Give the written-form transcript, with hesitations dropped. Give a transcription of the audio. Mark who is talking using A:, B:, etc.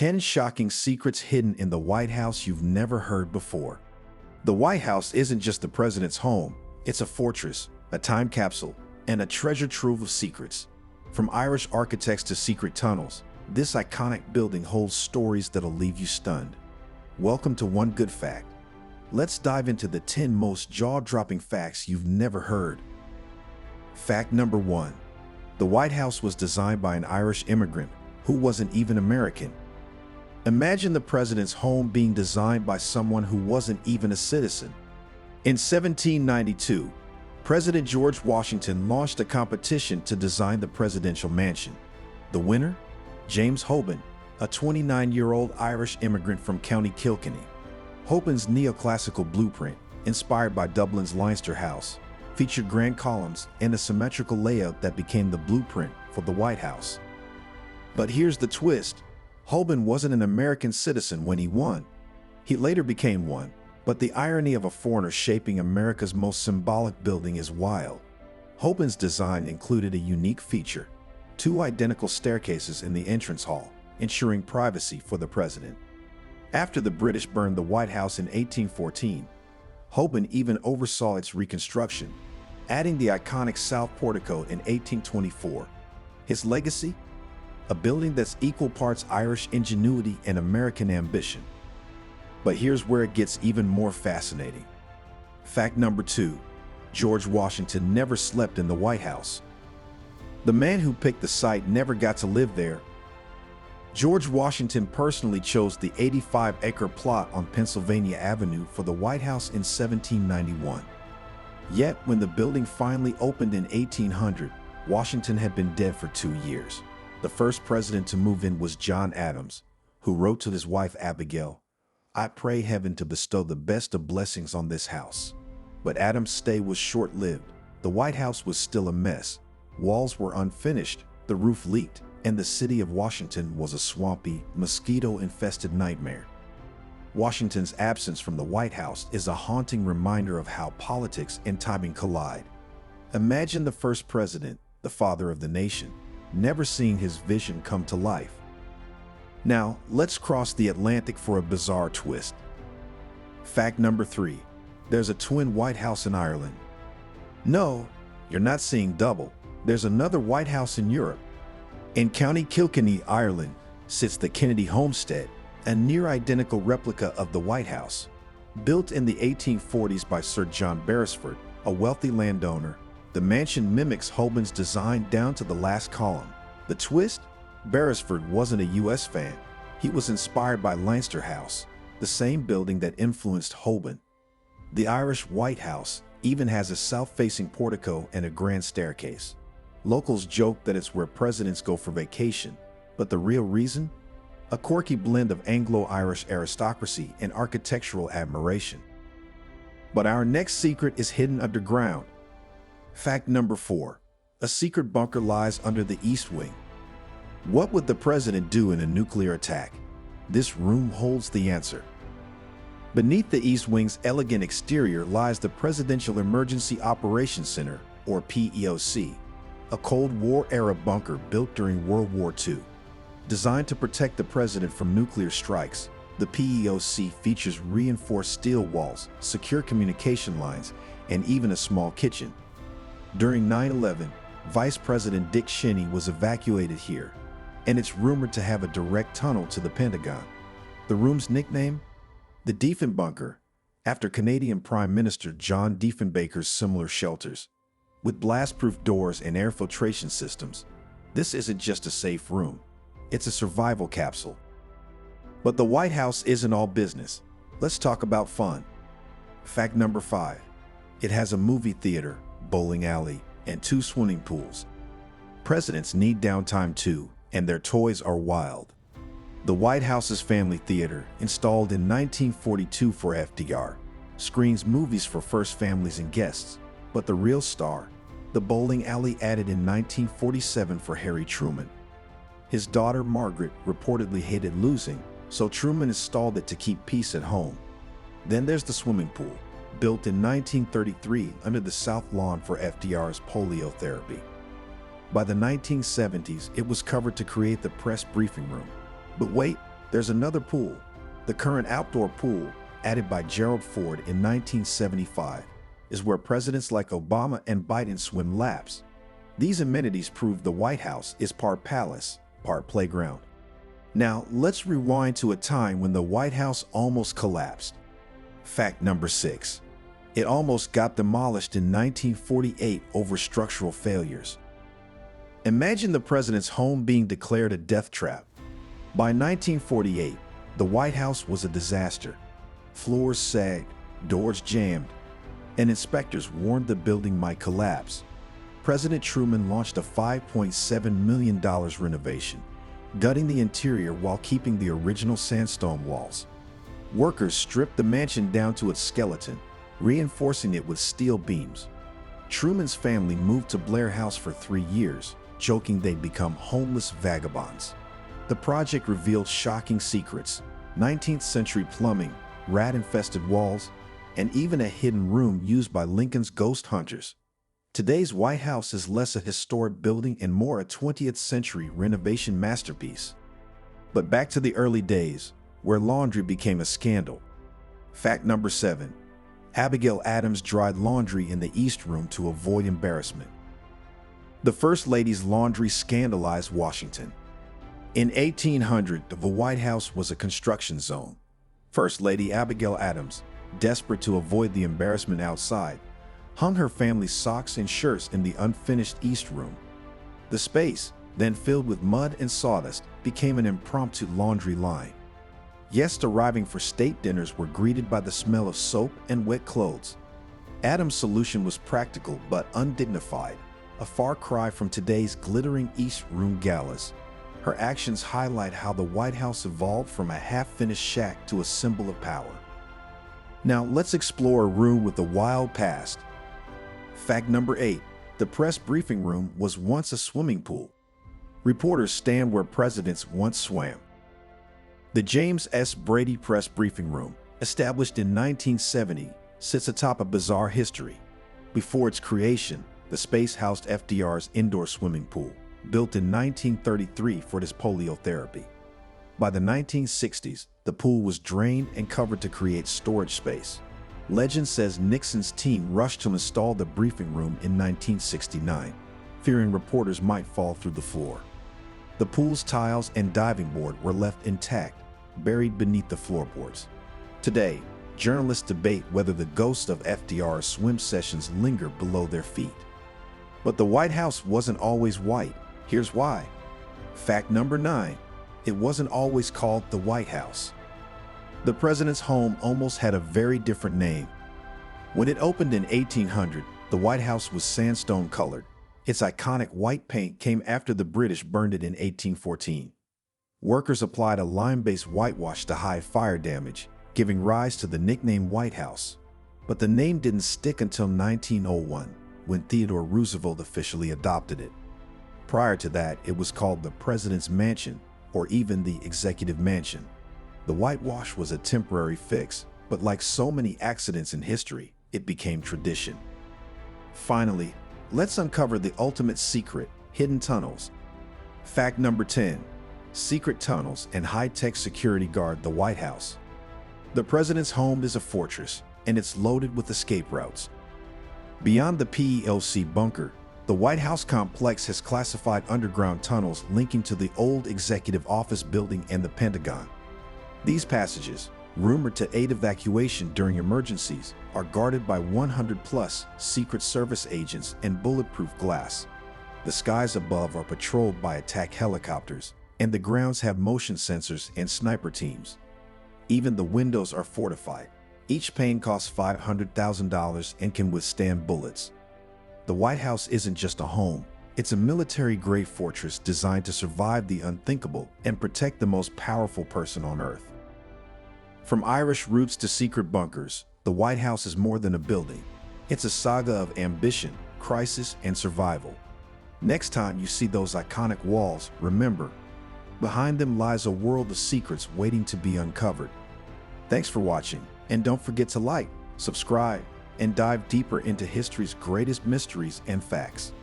A: 10 shocking secrets hidden in the White House you've never heard before. The White House isn't just the president's home, it's a fortress, a time capsule, and a treasure trove of secrets. From Irish architects to secret tunnels, this iconic building holds stories that'll leave you stunned. Welcome to One Good Fact. Let's dive into the 10 most jaw-dropping facts you've never heard. Fact number 1. The White House was designed by an Irish immigrant who wasn't even American. Imagine the president's home being designed by someone who wasn't even a citizen. In 1792, President George Washington launched a competition to design the presidential mansion. The winner? James Hoban, a 29-year-old Irish immigrant from County Kilkenny. Hoban's neoclassical blueprint, inspired by Dublin's Leinster House, featured grand columns and a symmetrical layout that became the blueprint for the White House. But here's the twist. Hoban wasn't an American citizen when he won. He later became one, but the irony of a foreigner shaping America's most symbolic building is wild. Hoban's design included a unique feature: 2 identical staircases in the entrance hall, ensuring privacy for the president. After the British burned the White House in 1814, Hoban even oversaw its reconstruction, adding the iconic South Portico in 1824. His legacy? A building that's equal parts Irish ingenuity and American ambition. But here's where it gets even more fascinating. Fact number 2. George Washington never slept in the White House. The man who picked the site never got to live there. George Washington personally chose the 85-acre plot on Pennsylvania Avenue for the White House in 1791. Yet, when the building finally opened in 1800, Washington had been dead for 2 years. The first president to move in was John Adams, who wrote to his wife Abigail, "I pray heaven to bestow the best of blessings on this house." But Adams' stay was short-lived. The White House was still a mess. Walls were unfinished, the roof leaked, and the city of Washington was a swampy, mosquito-infested nightmare. Washington's absence from the White House is a haunting reminder of how politics and timing collide. Imagine the first president, the father of the nation, never seeing his vision come to life. Now, let's cross the Atlantic for a bizarre twist. Fact number 3. There's a twin White House in Ireland. No, you're not seeing double. There's another White House in Europe. In County Kilkenny, Ireland, sits the Kennedy homestead, a near-identical replica of the White House. Built in the 1840s by Sir John Beresford, a wealthy landowner, the mansion mimics Hoban's design down to the last column. The twist? Beresford wasn't a U.S. fan. He was inspired by Leinster House, the same building that influenced Hoban. The Irish White House even has a south-facing portico and a grand staircase. Locals joke that it's where presidents go for vacation, but the real reason? A quirky blend of Anglo-Irish aristocracy and architectural admiration. But our next secret is hidden underground. Fact number 4. A secret bunker lies under the East Wing. What would the president do in a nuclear attack? This room holds the answer. Beneath the East Wing's elegant exterior lies the Presidential Emergency Operations Center, or PEOC, a Cold War-era bunker built during World War II. Designed to protect the president from nuclear strikes, the PEOC features reinforced steel walls, secure communication lines, and even a small kitchen. During 9/11, Vice President Dick Cheney was evacuated here, and it's rumored to have a direct tunnel to the Pentagon. The room's nickname? The Diefenbunker, after Canadian Prime Minister John Diefenbaker's similar shelters. With blast-proof doors and air filtration systems, this isn't just a safe room, it's a survival capsule. But the White House isn't all business. Let's talk about fun. Fact number 5. It has a movie theater, bowling alley, and 2 swimming pools. Presidents need downtime too, and their toys are wild. The White House's Family Theater, installed in 1942 for FDR, screens movies for first families and guests. But the real star, the bowling alley added in 1947 for Harry Truman. His daughter Margaret reportedly hated losing, so Truman installed it to keep peace at home. Then there's the swimming pool, built in 1933 under the South Lawn for FDR's polio therapy. By the 1970s, it was covered to create the press briefing room. But wait, There's another pool, the current outdoor pool, added by Gerald Ford in 1975, is where presidents like Obama and Biden swim laps. These amenities prove the White House is part palace, part playground. Now, let's rewind to a time when the White House almost collapsed. Fact number 6. It almost got demolished in 1948 over structural failures. Imagine the president's home being declared a death trap. By 1948, the White House was a disaster. Floors sagged, doors jammed, and inspectors warned the building might collapse. President Truman launched a $5.7 million renovation, gutting the interior while keeping the original sandstone walls. Workers stripped the mansion down to its skeleton, reinforcing it with steel beams. Truman's family moved to Blair House for 3 years, joking they'd become homeless vagabonds. The project revealed shocking secrets: 19th century plumbing, rat-infested walls, and even a hidden room used by Lincoln's ghost hunters. Today's White House is less a historic building and more a 20th century renovation masterpiece. But back to the early days, where laundry became a scandal. Fact number 7. Abigail Adams dried laundry in the East Room to avoid embarrassment. The First Lady's laundry scandalized Washington. In 1800, the White House was a construction zone. First Lady Abigail Adams, desperate to avoid the embarrassment outside, hung her family's socks and shirts in the unfinished East Room. The space, then filled with mud and sawdust, became an impromptu laundry line. Guests arriving for state dinners were greeted by the smell of soap and wet clothes. Adams' solution was practical but undignified, a far cry from today's glittering East Room galas. Her actions highlight how the White House evolved from a half-finished shack to a symbol of power. Now let's explore a room with a wild past. Fact number 8. The press briefing room was once a swimming pool. Reporters stand where presidents once swam. The James S. Brady Press Briefing Room, established in 1970, sits atop a bizarre history. Before its creation, the space housed FDR's indoor swimming pool, built in 1933 for his polio therapy. By the 1960s, the pool was drained and covered to create storage space. Legend says Nixon's team rushed to install the briefing room in 1969, fearing reporters might fall through the floor. The pool's tiles and diving board were left intact, buried beneath the floorboards. Today, journalists debate whether the ghosts of FDR's swim sessions linger below their feet. But the White House wasn't always white. Here's why. Fact number 9. It wasn't always called the White House. The president's home almost had a very different name. When it opened in 1800, the White House was sandstone colored. Its iconic white paint came after the British burned it in 1814. Workers applied a lime-based whitewash to hide fire damage, giving rise to the nickname White House. But the name didn't stick until 1901, when Theodore Roosevelt officially adopted it. Prior to that, it was called the President's Mansion, or even the Executive Mansion. The whitewash was a temporary fix, but like so many accidents in history, it became tradition. Finally, let's uncover the ultimate secret: hidden tunnels. Fact number 10. Secret tunnels and high-tech security guard the White House. The president's home is a fortress, and it's loaded with escape routes. Beyond the PEOC bunker, the White House complex has classified underground tunnels linking to the old executive office building and the Pentagon. These passages, rumored to aid evacuation during emergencies, are guarded by 100-plus Secret Service agents and bulletproof glass. The skies above are patrolled by attack helicopters, and the grounds have motion sensors and sniper teams. Even the windows are fortified. Each pane costs $500,000 and can withstand bullets. The White House isn't just a home. It's a military-grade fortress designed to survive the unthinkable and protect the most powerful person on Earth. From Irish roots to secret bunkers, the White House is more than a building. It's a saga of ambition, crisis, and survival. Next time you see those iconic walls, remember, behind them lies a world of secrets waiting to be uncovered. Thanks for watching, and don't forget to like, subscribe, and dive deeper into history's greatest mysteries and facts.